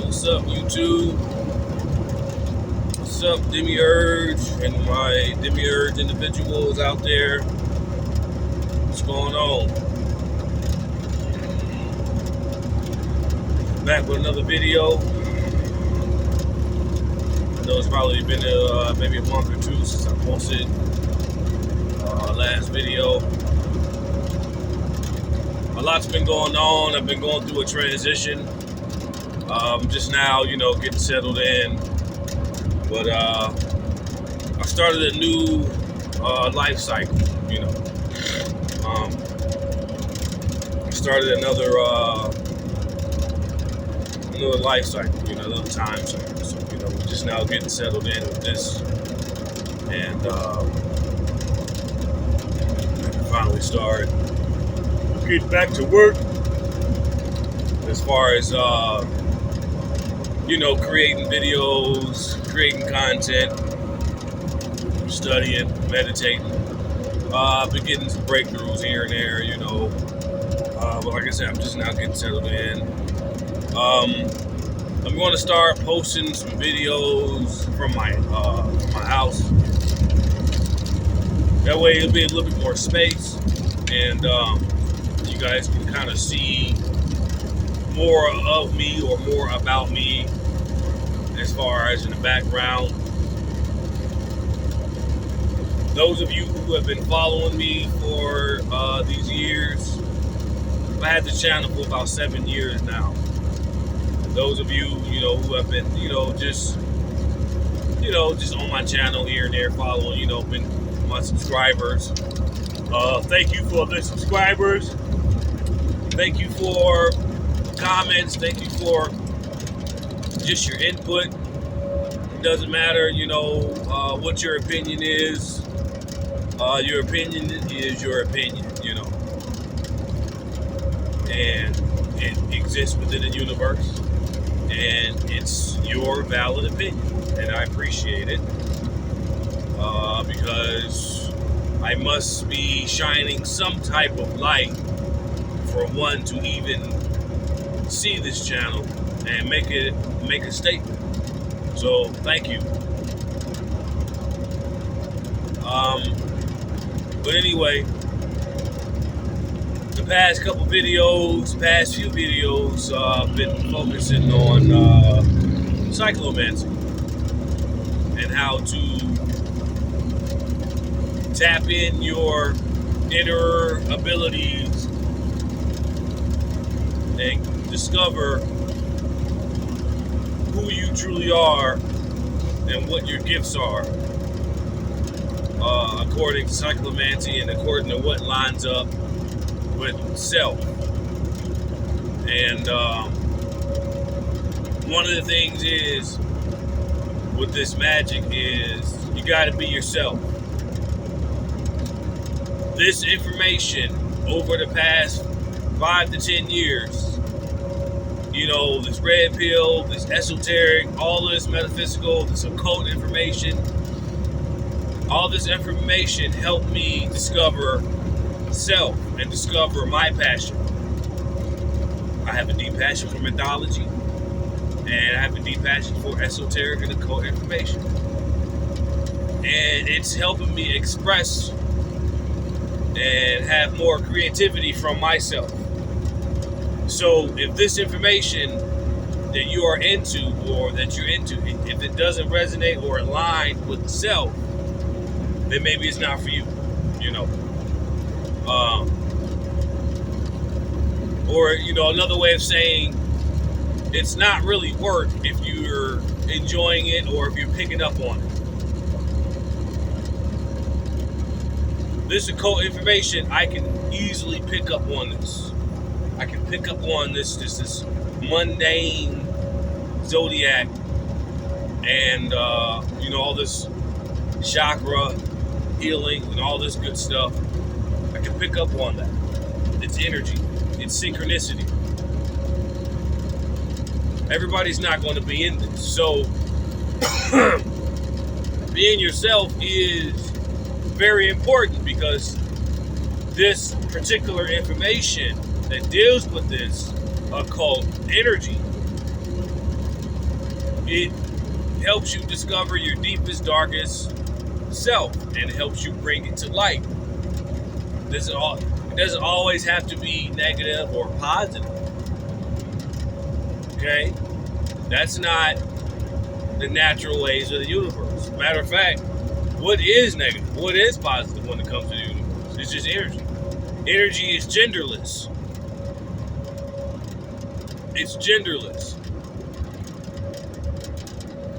What's up, YouTube? What's up, Demiurge and my Demiurge individuals out there? What's going on? Back with another video. I know it's probably been maybe a month or two since I posted last video. A lot's been going on. I've been going through a transition. Just now, getting settled in. But I started a new life cycle, I started another life cycle, another time cycle. So, we're just now getting settled in with this. And I can finally start getting back to work as far as creating videos, creating content, studying, meditating. Been getting some breakthroughs here and there, but like I said, I'm just now getting settled in. I'm going to start posting some videos from my house. That way it'll be a little bit more space, and you guys can kind of see more of me or more about me as far as in the background. Those of you who have been following me for these years, I had this channel for about 7 years now. Those of you, who have been, just on my channel here and there following, been my subscribers. Thank you for the subscribers. Thank you for comments. Thank you for just your input. It doesn't matter, what your opinion is. Your opinion is your opinion, and it exists within the universe, and it's your valid opinion, and I appreciate it, because I must be shining some type of light for one to even see this channel and make a statement. So thank you. But anyway, the past few videos, I've been focusing on Cyclomancy and how to tap in your inner abilities and discover who you truly are and what your gifts are, according to Cyclomancy and according to what lines up with self. And one of the things is with this magic is you got to be yourself. This information over the past 5 to 10 years, this red pill, this esoteric, all this metaphysical, this occult information, all this information helped me discover self and discover my passion. I have a deep passion for mythology, and I have a deep passion for esoteric and occult information. And it's helping me express and have more creativity from myself. So if this information that you are into or that you're into, if it doesn't resonate or align with self, then maybe it's not for you, or another way of saying it's not really work if you're enjoying it or if you're picking up on it. This occult information, I can easily pick up on this. I can pick up on this mundane zodiac and all this chakra healing and all this good stuff. I can pick up on that. It's energy. It's synchronicity. Everybody's not going to be in this. So being yourself is very important, because this particular information that deals with this occult energy it helps you discover your deepest, darkest self, and it helps you bring it to light. It doesn't always have to be negative or positive. Okay? That's not the natural ways of the universe. Matter of fact, what is negative? What is positive when it comes to the universe? It's just energy. Energy is genderless. It's genderless.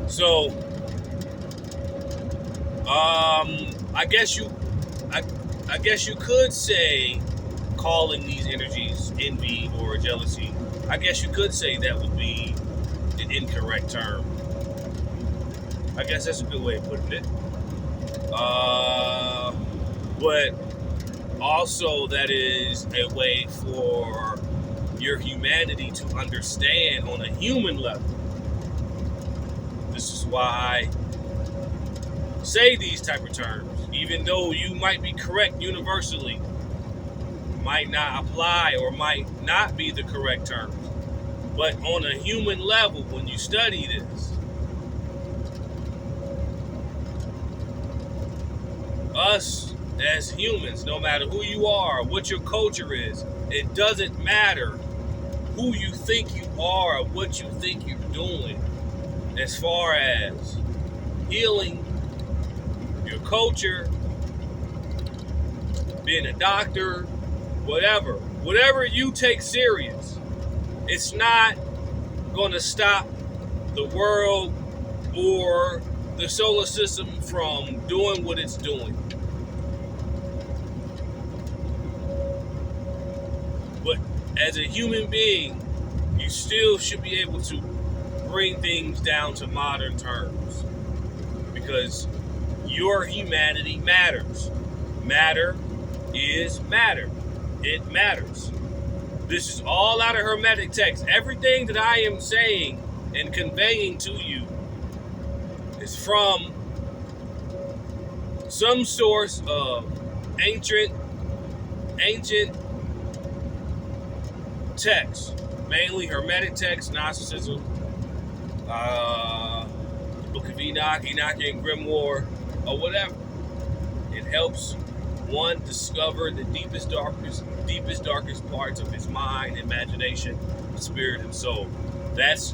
So, I guess you could say calling these energies envy or jealousy. I guess you could say that would be an incorrect term. I guess that's a good way of putting it. But also that is a way for your humanity to understand on a human level. This is why I say these type of terms, even though you might be correct universally, might not apply or might not be the correct terms. But on a human level, when you study this, us as humans, no matter who you are, what your culture is, it doesn't matter who you think you are or what you think you're doing as far as healing your culture, being a doctor, whatever you take serious, it's not going to stop the world or the solar system from doing what it's doing. But as a human being, you still should be able to bring things down to modern terms, because your humanity matters. Matter is matter. It matters. This is all out of Hermetic text. Everything that I am saying and conveying to you is from some source of ancient text, mainly Hermetic text, Gnosticism, the Book of Enoch, Enochian Grimoire, or whatever. It helps one discover the deepest, darkest parts of his mind, imagination, spirit, and soul. That's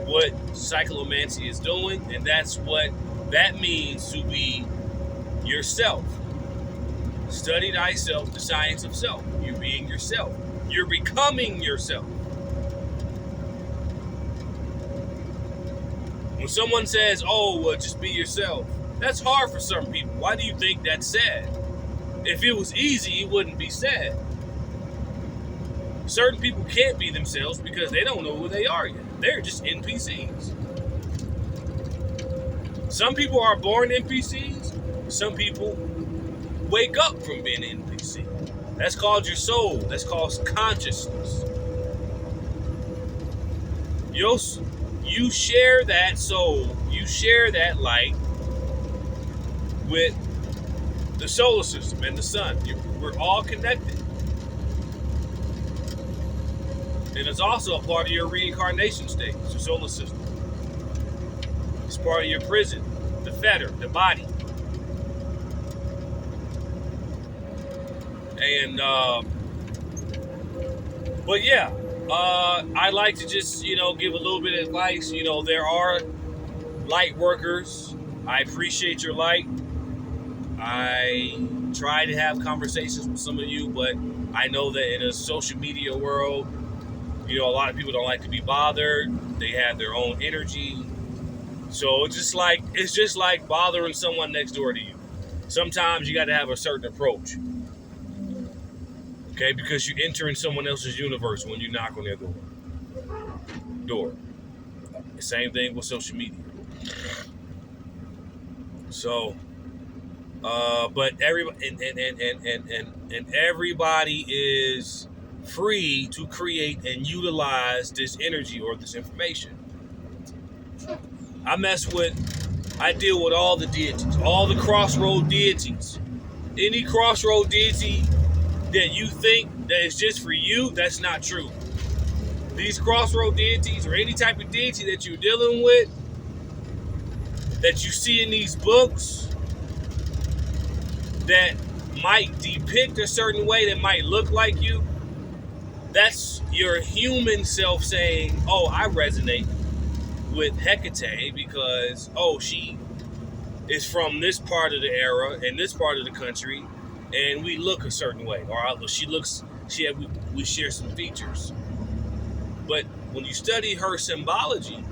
what Cyclomancy is doing, and that's what that means to be yourself. Study thyself, the science of self. You're being yourself. You're becoming yourself. When someone says, oh, well, just be yourself, that's hard for some people. Why do you think that's sad? If it was easy, it wouldn't be sad. Certain people can't be themselves because they don't know who they are yet. They're just NPCs. Some people are born NPCs. Some people wake up from being an NPC. That's called your soul. That's called consciousness. You share that soul, you share that light with the solar system and the sun. We're all connected. And it's also a part of your reincarnation stage, the solar system. It's part of your prison, the fetter, the body. And, but yeah, I like to just, give a little bit of advice. There are light workers. I appreciate your light. I try to have conversations with some of you, but I know that in a social media world, a lot of people don't like to be bothered. They have their own energy. So it's just like bothering someone next door to you. Sometimes you got to have a certain approach. Okay, because you're entering someone else's universe when you knock on their door. The same thing with social media. So, but everybody and everybody is free to create and utilize this energy or this information. I deal with all the deities, all the crossroad deities. Any crossroad deity that you think that is just for you, that's not true. these crossroad deities or any type of deity that you're dealing with, that you see in these books, that might depict a certain way, that might look like you, that's your human self saying, oh, I resonate with Hecate because, oh, she is from this part of the era and this part of the country, and we look a certain way, or we share some features. But when you study her symbology,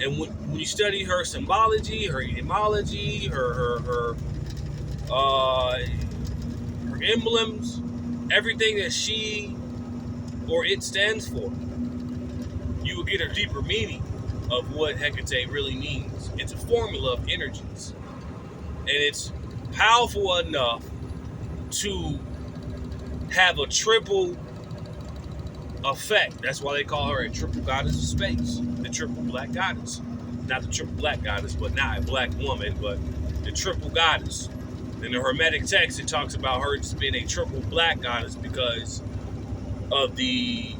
and when you study her symbology, her etymology, her emblems, everything that she or it stands for, you will get a deeper meaning of what Hecate really means. It's a formula of energies, and it's powerful enough to have a triple effect. That's why they call her a triple goddess of space, the triple black goddess. Not the triple black goddess, but not a black woman, but the triple goddess. In the Hermetic text, it talks about her just being a triple black goddess because of the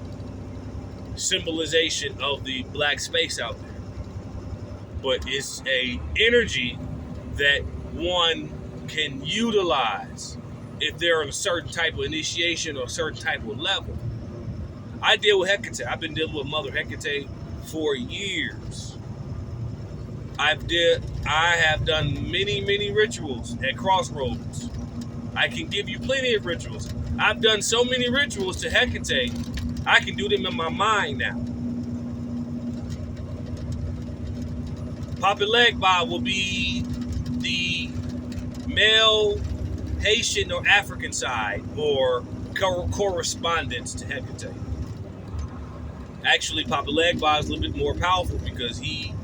symbolization of the black space out there. But it's a energy that one can utilize if they're on a certain type of initiation or a certain type of level. I deal with Hecate. I've been dealing with Mother Hecate for years. I have done many rituals at Crossroads. I can give you plenty of rituals. I've done so many rituals to Hecate, I can do them in my mind now. Papa Legba will be the male Haitian or African side or correspondence to Hecate. Actually, Papa Legba is a little bit more powerful because he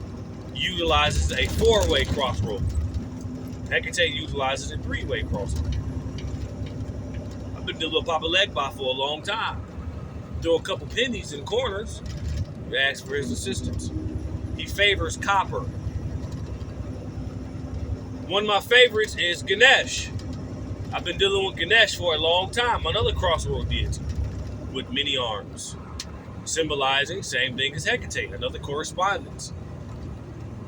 utilizes a four-way crossroad. Hecate utilizes a three-way crossroad. I've been dealing with Papa Legba for a long time. Throw a couple pennies in the corners, ask for his assistance. He favors copper. One of my favorites is Ganesh. I've been dealing with Ganesh for a long time, another crossroad deity with many arms, symbolizing same thing as Hecate, another correspondence.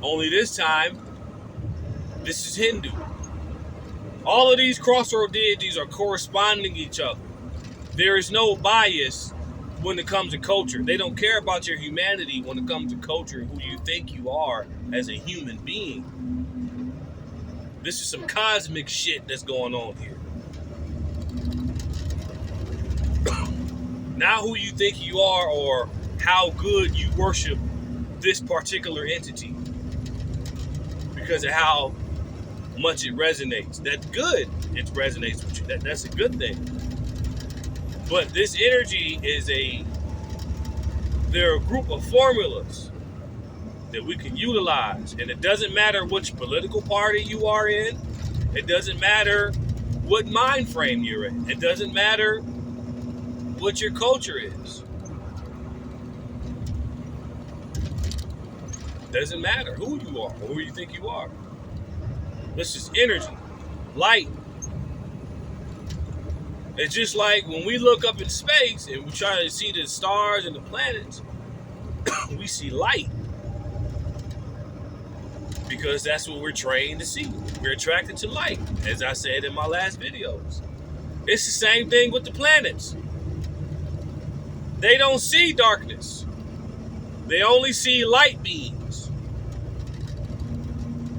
Only this time, this is Hindu. All of these crossroad deities are corresponding each other. There is no bias when it comes to culture. They don't care about your humanity when it comes to culture and who you think you are as a human being. This is some cosmic shit that's going on here. Not who you think you are or how good you worship this particular entity, because of how much it resonates. That's good. It resonates with you. That's a good thing. But this energy is they're a group of formulas that we can utilize. And it doesn't matter which political party you are in. It doesn't matter what mind frame you're in. It doesn't matter what your culture is. It doesn't matter who you are or who you think you are. This is energy, light. It's just like when we look up in space and we try to see the stars and the planets, we see light. Because that's what we're trained to see. We're attracted to light, as I said in my last videos. It's the same thing with the planets. They don't see darkness. They only see light beams.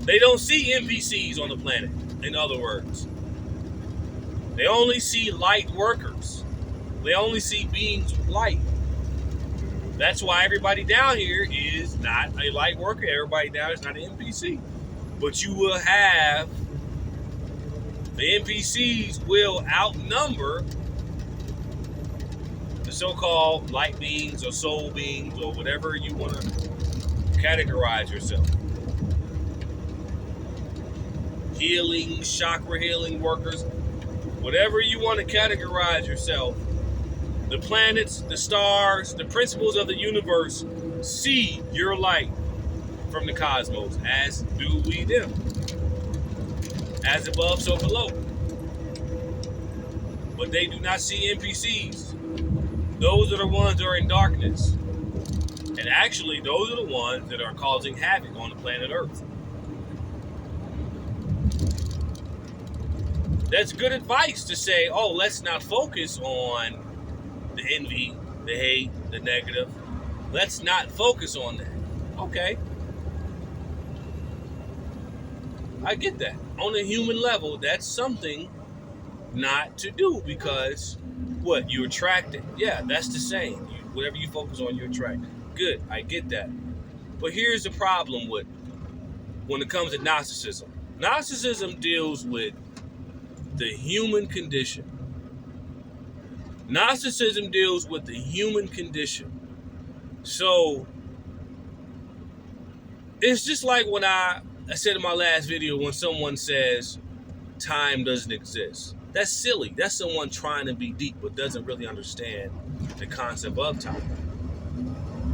They don't see NPCs on the planet, in other words. They only see light workers. They only see beings with light. That's why everybody down here is not a light worker. Everybody down here is not an NPC. But you will have, the NPCs will outnumber the so-called light beings or soul beings or whatever you want to categorize yourself. Healing, chakra healing workers, whatever you want to categorize yourself, the planets, the stars, the principles of the universe see your light from the cosmos, as do we them. As above, so below. But they do not see NPCs. those are the ones that are in darkness. And actually, those are the ones that are causing havoc on the planet Earth. That's good advice to say, oh, let's not focus on the envy, the hate, the negative. Let's not focus on that. Okay. I get that. On a human level, that's something not to do because what? You attract it. Yeah, that's the same. Whatever you focus on, you attract. Good, I get that. But here's the problem with when it comes to Gnosticism. Gnosticism deals with the human condition. Gnosticism deals with the human condition. So it's just like when I said in my last video when someone says time doesn't exist. That's silly. That's someone trying to be deep but doesn't really understand the concept of time.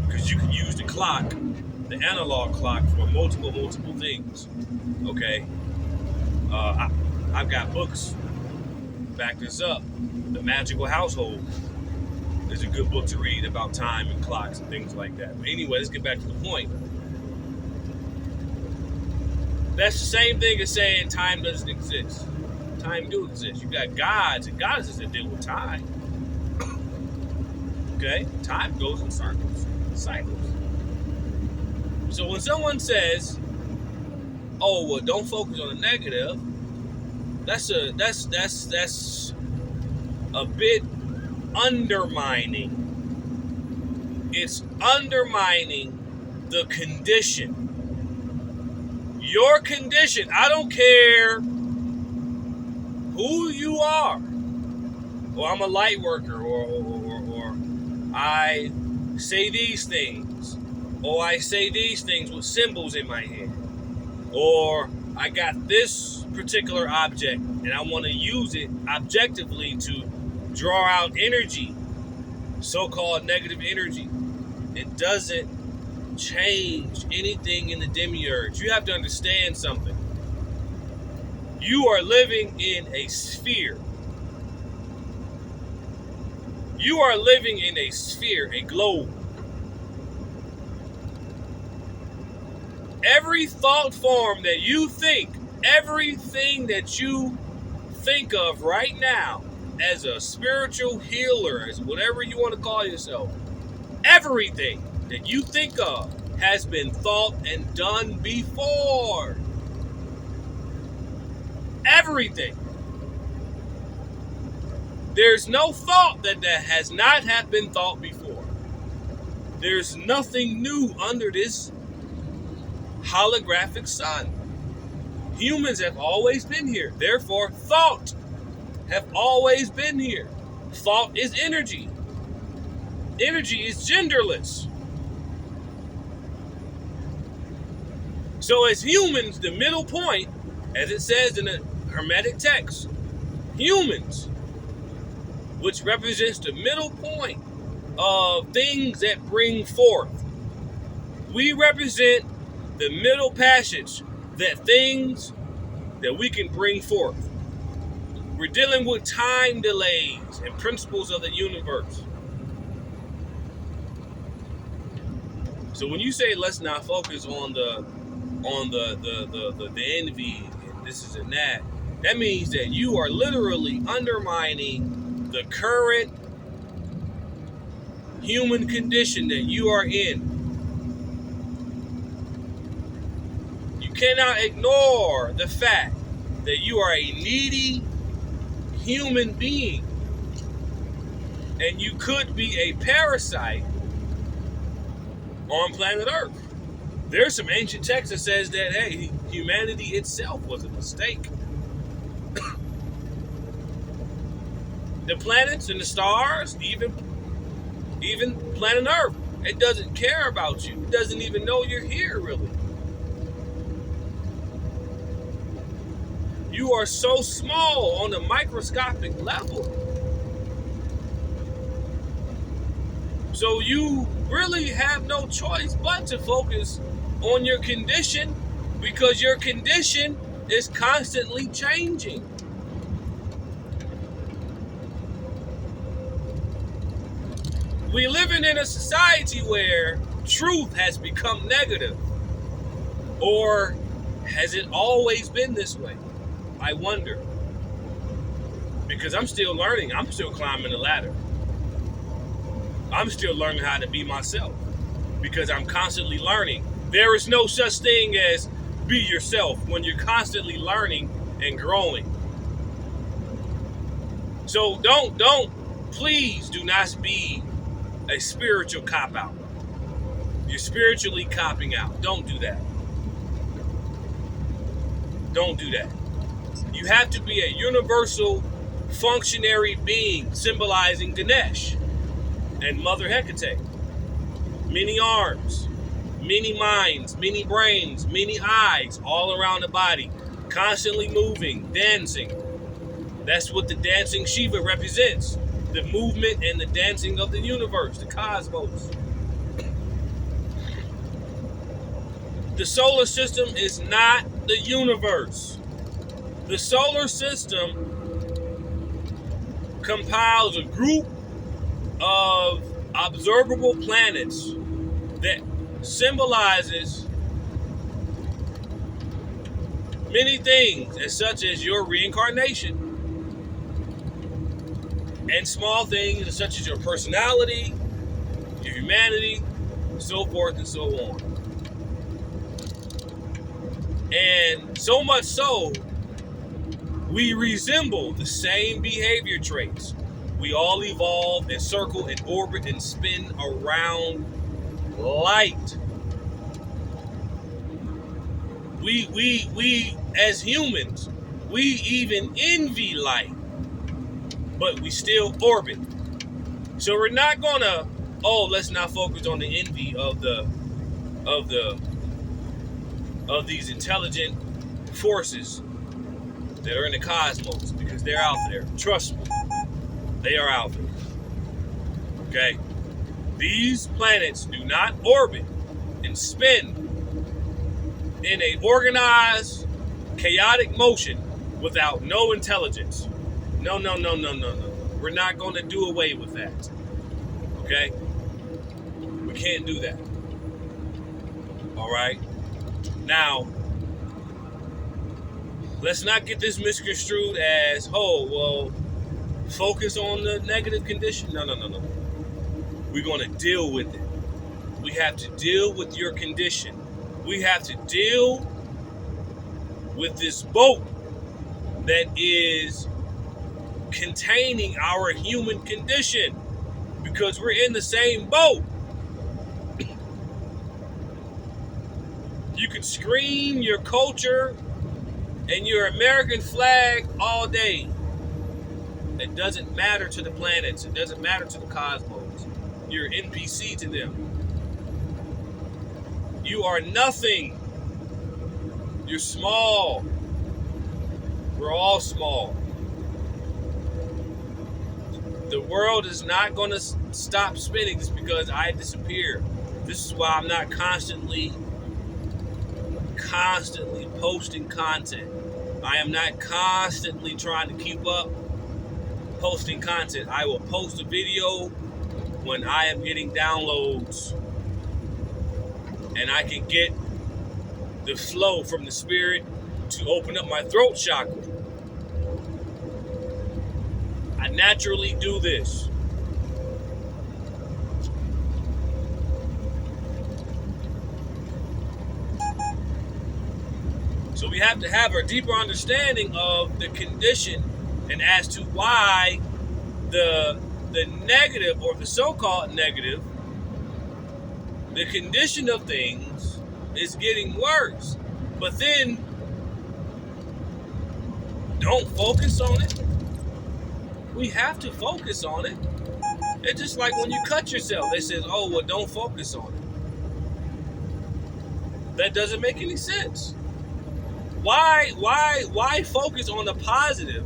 Because you can use the clock, the analog clock, for multiple things. Okay? I've got books back this up. The Magical Household is a good book to read about time and clocks and things like that. But anyway, let's get back to the point. That's the same thing as saying time doesn't exist. Time do exist. You got gods and goddesses that deal with time. Okay? Time goes in circles, cycles. So when someone says, oh, well, don't focus on the negative, that's a bit undermining. It's undermining the condition. Your condition. I don't care who you are. Or I'm a light worker, or I say these things, or I say these things with symbols in my head, or I got this particular object and I want to use it objectively to draw out energy, so-called negative energy. It doesn't change anything in the demiurge. You have to understand something. You are living in a sphere. You are living in a sphere, a globe. Every thought form that you think, everything that you think of right now as a spiritual healer, as whatever you want to call yourself, everything that you think of has been thought and done before. Everything. There's no thought that has not have been thought before. There's nothing new under this holographic sun. Humans have always been here. Therefore, thought have always been here. Thought is energy. Energy is genderless. So as humans, the middle point, as it says in the Hermetic text, humans, which represents the middle point of things that bring forth. We represent the middle passage, that things that we can bring forth. We're dealing with time delays and principles of the universe. So when you say let's not focus on the envy and this is and that means that you are literally undermining the current human condition that you are in. You cannot ignore the fact that you are a needy human being, and you could be a parasite on planet Earth. There's some ancient text that says that, hey, humanity itself was a mistake. The planets and the stars, even planet Earth, it doesn't care about you. It doesn't even know you're here, really. You are so small on the microscopic level. So you really have no choice but to focus on your condition, because your condition is constantly changing. we're living in a society where truth has become negative. Or has it always been this way? I wonder. Because I'm still learning. I'm still climbing the ladder. I'm still learning how to be myself. Because I'm constantly learning. There is no such thing as be yourself when you're constantly learning and growing. So please do not be a spiritual cop-out. You're spiritually copping out. Don't do that. Don't do that. You have to be a universal functionary being symbolizing Ganesh and Mother Hecate. Many arms, many minds, many brains, many eyes all around the body, constantly moving, dancing. That's what the dancing Shiva represents. The movement and the dancing of the universe, the cosmos. The solar system is not the universe. The solar system compiles a group of observable planets that symbolizes many things, as such as your reincarnation, and small things such as your personality, your humanity, so forth and so on. And so much so, we resemble the same behavior traits. We all evolve and circle and orbit and spin around light. We as humans, we even envy light, but we still orbit. So we're not gonna, let's not focus on the envy of these intelligent forces that are in the cosmos, because they're out there. Trust me, they are out there. Okay? These planets do not orbit and spin in a organized, chaotic motion without no intelligence. No. We're not going to do away with that. Okay? We can't do that. All right? Now, let's not get this misconstrued as, focus on the negative condition. No. We're going to deal with it. We have to deal with your condition. We have to deal with this boat that is containing our human condition, because we're in the same boat. You can scream your culture and your American flag all day. It doesn't matter to the planets. It doesn't matter to the cosmos. You're NPC to them. You are nothing. You're small. We're all small. The world is not going to stop spinning just because I disappear. This is why I'm not constantly posting content. I am not constantly trying to keep up posting content. I will post a video when I am getting downloads and I can get the flow from the spirit to open up my throat chakra. I naturally do this. So we have to have a deeper understanding of the condition and as to why the negative, or the so-called negative, the condition of things is getting worse. But then don't focus on it. We have to focus on it. It's just like when you cut yourself. They say, don't focus on it. That doesn't make any sense. Why focus on the positive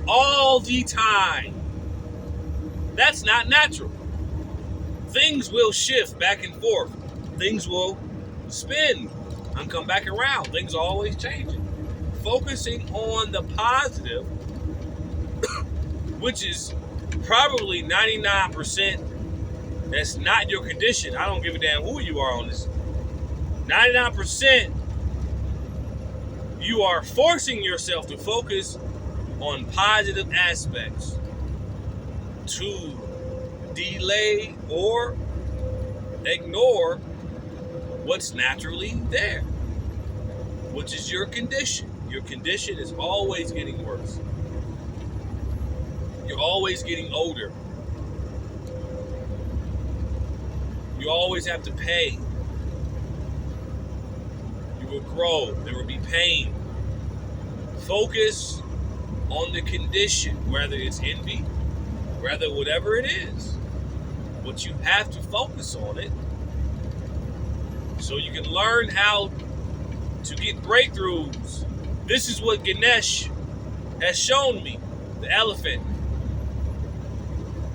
all the time? That's not natural. Things will shift back and forth. Things will spin and come back around. Things are always changing. Focusing on the positive, which is probably 99% That's not your condition. I don't give a damn who you are on this. 99%, you are forcing yourself to focus on positive aspects to delay or ignore what's naturally there, which is your condition. Your condition is always getting worse. You're always getting older. You always have to pay. You will grow. There will be pain. Focus on the condition, whether it's envy, whether whatever it is. But you have to focus on it so you can learn how to get breakthroughs. This is what Ganesh has shown me, the elephant.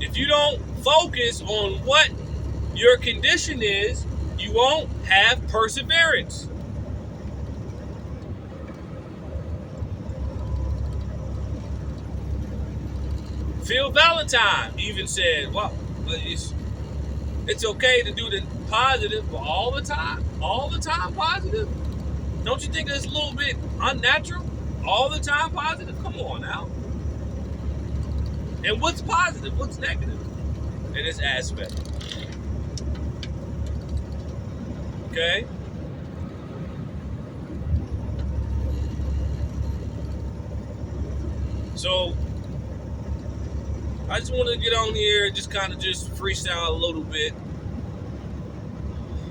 If you don't focus on what your condition is, you won't have perseverance. Phil Valentine even said, well, it's okay to do the positive, but all the time positive? Don't you think that's a little bit unnatural? All the time positive? Come on now. And what's positive? What's negative in this aspect? Okay? So, I just want to get on here and just kind of just freestyle a little bit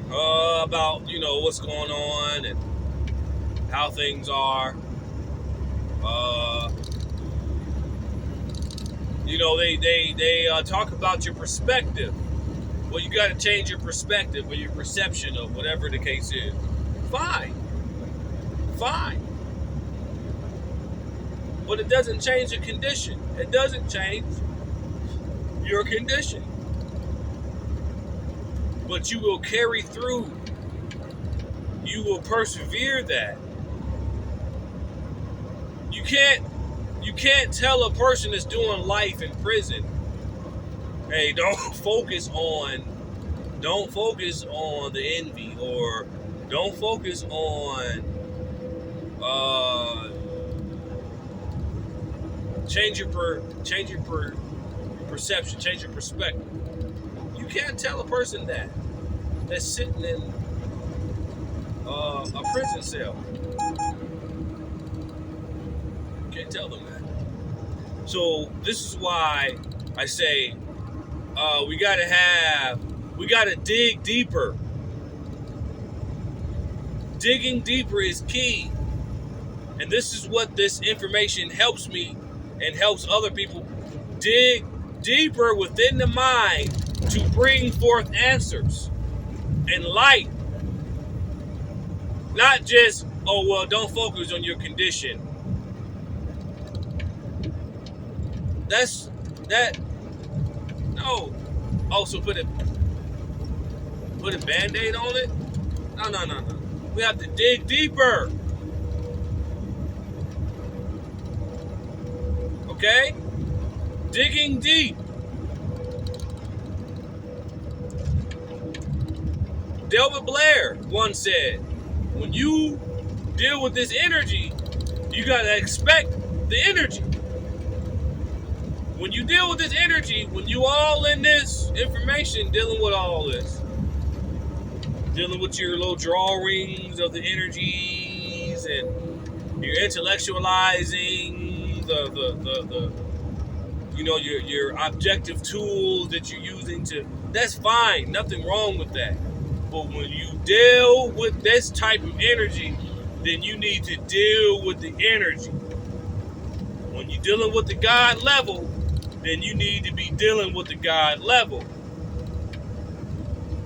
about, what's going on and how things are. They talk about your perspective. Well, you got to change your perspective or your perception of whatever the case is. Fine. But it doesn't change the condition. It doesn't change your condition. But you will carry through. You will persevere that. You can't tell a person that's doing life in prison, hey, don't focus on the envy, or don't focus on change your perception, change your perspective. You can't tell a person that's sitting in a prison cell. You can't tell them that. So this is why I say we gotta dig deeper. Digging deeper is key. And this is what this information helps me and helps other people dig deeper within the mind to bring forth answers and light. Not just, don't focus on your condition. No. Also put a Band-Aid on it? No. We have to dig deeper. Okay? Digging deep. Delbert Blair once said, when you deal with this energy, you gotta expect the energy. When you deal with this energy, when you all in this information, dealing with all this, dealing with your little drawings of the energies, and you're intellectualizing your objective tools that you're using that's fine, nothing wrong with that. But when you deal with this type of energy, then you need to deal with the energy. When you're dealing with the God level, then you need to be dealing with the God level.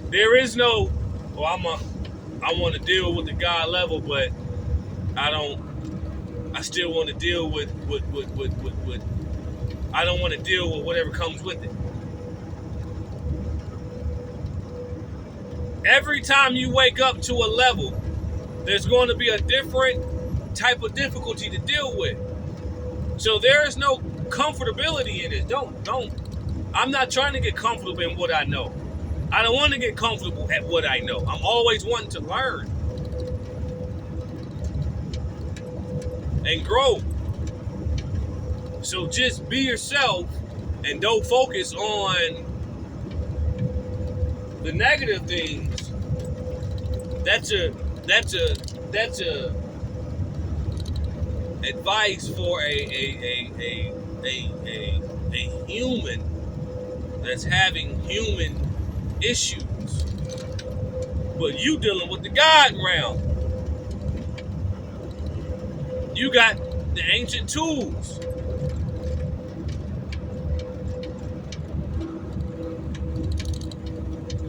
There is no, I want to deal with the God level, but I still want to deal with I don't want to deal with whatever comes with it. Every time you wake up to a level, there's going to be a different type of difficulty to deal with. So there is no comfortability in it. I'm not trying to get comfortable in what I know. I don't want to get comfortable at what I know. I'm always wanting to learn and grow. So just be yourself and don't focus on the negative things. That's a advice for a human that's having human issues. But you dealing with the God realm. You got the ancient tools.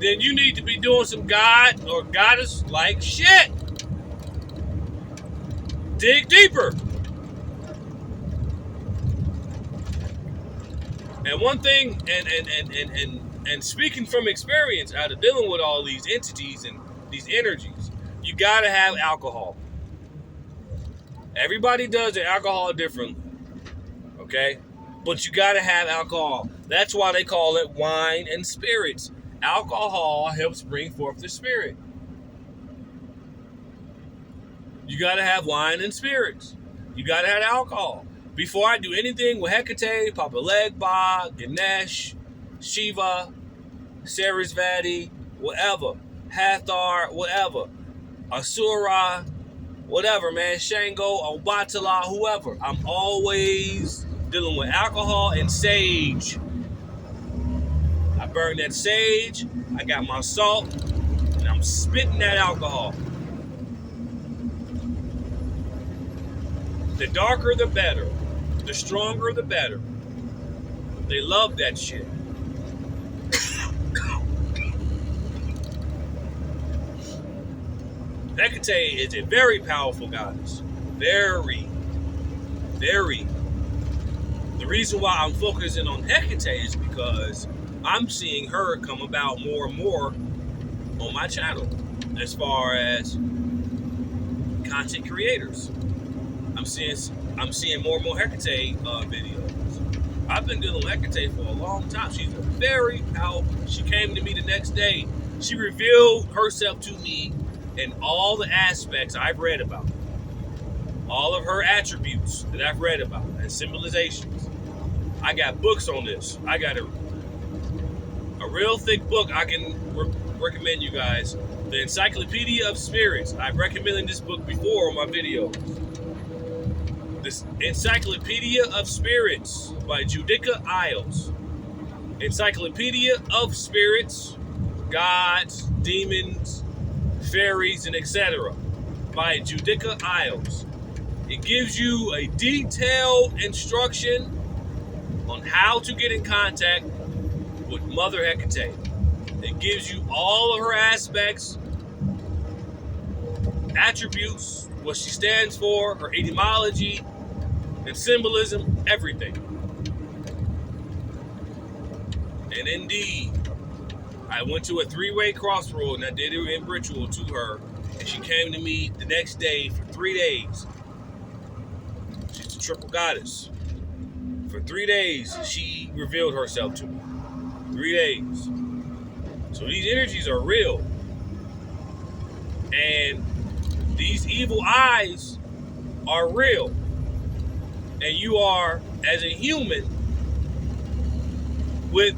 Then you need to be doing some God or goddess like shit. Dig deeper. And one thing, and speaking from experience out of dealing with all these entities and these energies, you gotta have alcohol. Everybody does their alcohol differently, okay? But you gotta have alcohol. That's why they call it wine and spirits. Alcohol helps bring forth the spirit. You gotta have wine and spirits. You gotta have alcohol. Before I do anything with Hecate, Papa Legba, Ganesh, Shiva, Sarasvati, whatever, Hathor, whatever, Asura, whatever, man, Shango, Obatala, whoever, I'm always dealing with alcohol and sage. I burn that sage, I got my salt, and I'm spitting that alcohol. The darker, the better. The stronger, the better. They love that shit. Hecate is a very powerful goddess. Very. Very. The reason why I'm focusing on Hecate is because I'm seeing her come about more and more on my channel as far as content creators. I'm seeing more and more Hecate videos. I've been dealing with Hecate for a long time. She's a very powerful. She came to me the next day. She revealed herself to me in all the aspects I've read about. All of her attributes that I've read about and symbolizations. I got books on this. I got a real thick book I can recommend you guys. The Encyclopedia of Spirits. I've recommended this book before on my videos. This Encyclopedia of Spirits by Judica Isles. Encyclopedia of Spirits, Gods, Demons, Fairies, and etc. by Judica Isles. It gives you a detailed instruction on how to get in contact with Mother Hecate. It gives you all of her aspects, attributes, what she stands for, her etymology, and symbolism, everything. And indeed, I went to a three-way crossroad and I did a ritual to her, and she came to me the next day for 3 days. She's a triple goddess. For 3 days, she revealed herself to me. 3 days. So these energies are real. And these evil eyes are real. And you are, as a human, with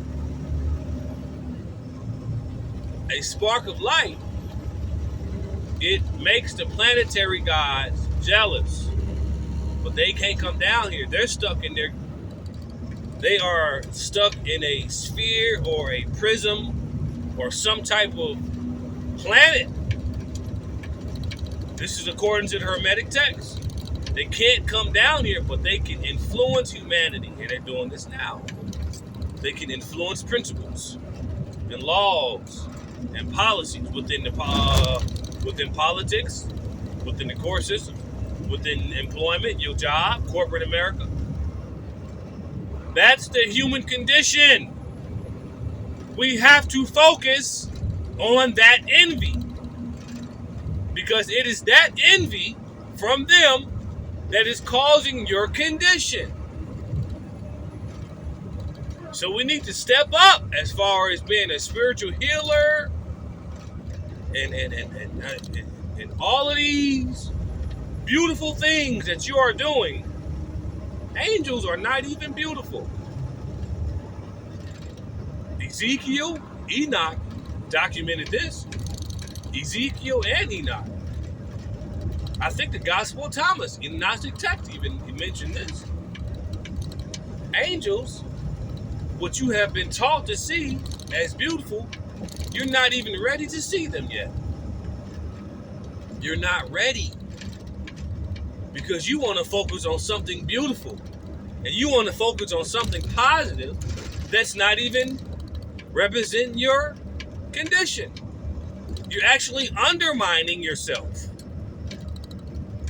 a spark of light, it makes the planetary gods jealous. But they can't come down here. They are stuck in a sphere or a prism or some type of planet. This is according to the Hermetic text. They can't come down here, but they can influence humanity. And they're doing this now. They can influence principles and laws and policies within politics, within the court system, within employment, your job, corporate America. That's the human condition. We have to focus on that envy, because it is that envy from them that is causing your condition. So we need to step up as far as being a spiritual healer and all of these beautiful things that you are doing. Angels are not even beautiful. Ezekiel, Enoch documented this. Ezekiel and Enoch. I think the Gospel of Thomas in Gnostic text even mentioned this. Angels, what you have been taught to see as beautiful, you're not even ready to see them yet. You're not ready because you want to focus on something beautiful and you want to focus on something positive that's not even representing your condition. You're actually undermining yourself.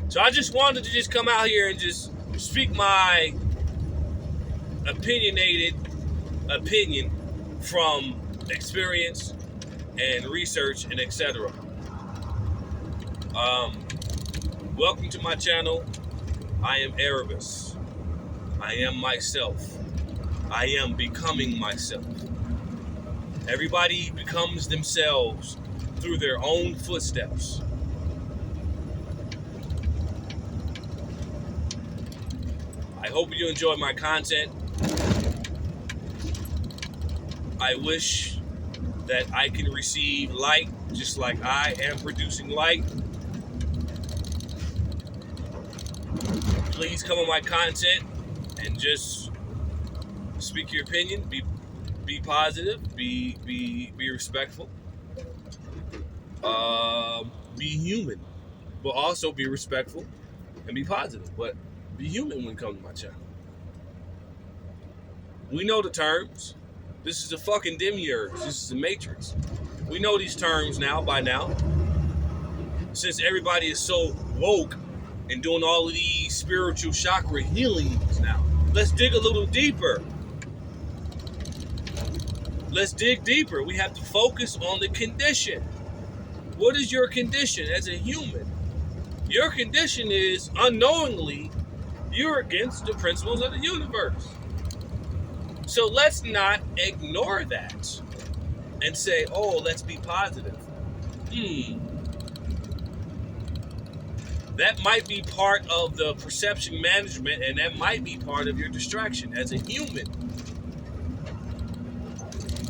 So I just wanted to just come out here and just speak my opinionated opinion from experience and research and etc. Welcome to my channel. I am Erebus. I am myself. I am becoming myself. Everybody becomes themselves through their own footsteps. I hope you enjoy my content. I wish that I can receive light just like I am producing light. Please come on my content and just speak your opinion. Be positive. Be respectful. Be human, but also be respectful and be positive. But be human when it comes to my channel. We know the terms. This is a fucking demiurge. This is a matrix. We know these terms by now. Since everybody is so woke and doing all of these spiritual chakra healings now. Let's dig a little deeper. Let's dig deeper. We have to focus on the condition. What is your condition as a human? Your condition is unknowingly you're against the principles of the universe. So let's not ignore that and say, oh, let's be positive. That might be part of the perception management, and that might be part of your distraction as a human.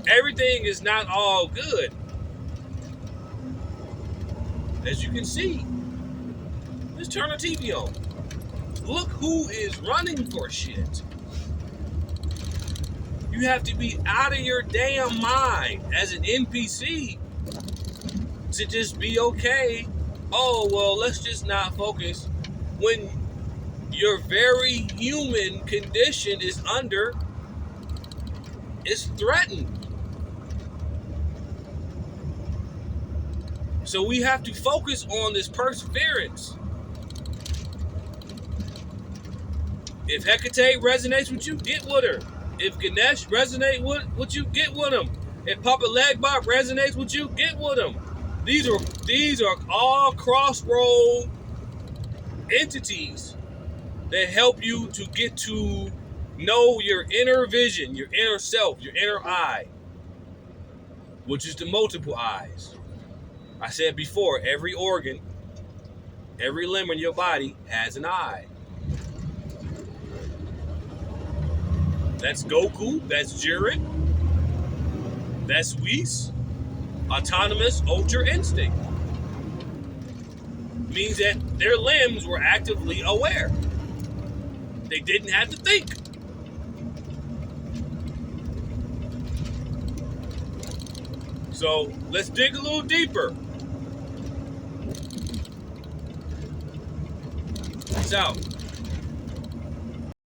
Everything is not all good. As you can see, let's turn the TV on. Look who is running for shit. You have to be out of your damn mind as an NPC to just be okay. Oh, well, let's just not focus when your very human condition is threatened. So we have to focus on this perseverance. If Hecate resonates with you, get with her. If Ganesh resonates with you, get with him. If Papa Legba resonates with you, get with him. These are all crossroad entities that help you to get to know your inner vision, your inner self, your inner eye, which is the multiple eyes. I said before, every organ, every limb in your body has an eye. That's Goku, that's Jiren, that's Whis. Autonomous Ultra Instinct means that their limbs were actively aware. They didn't have to think. So let's dig a little deeper. Peace out.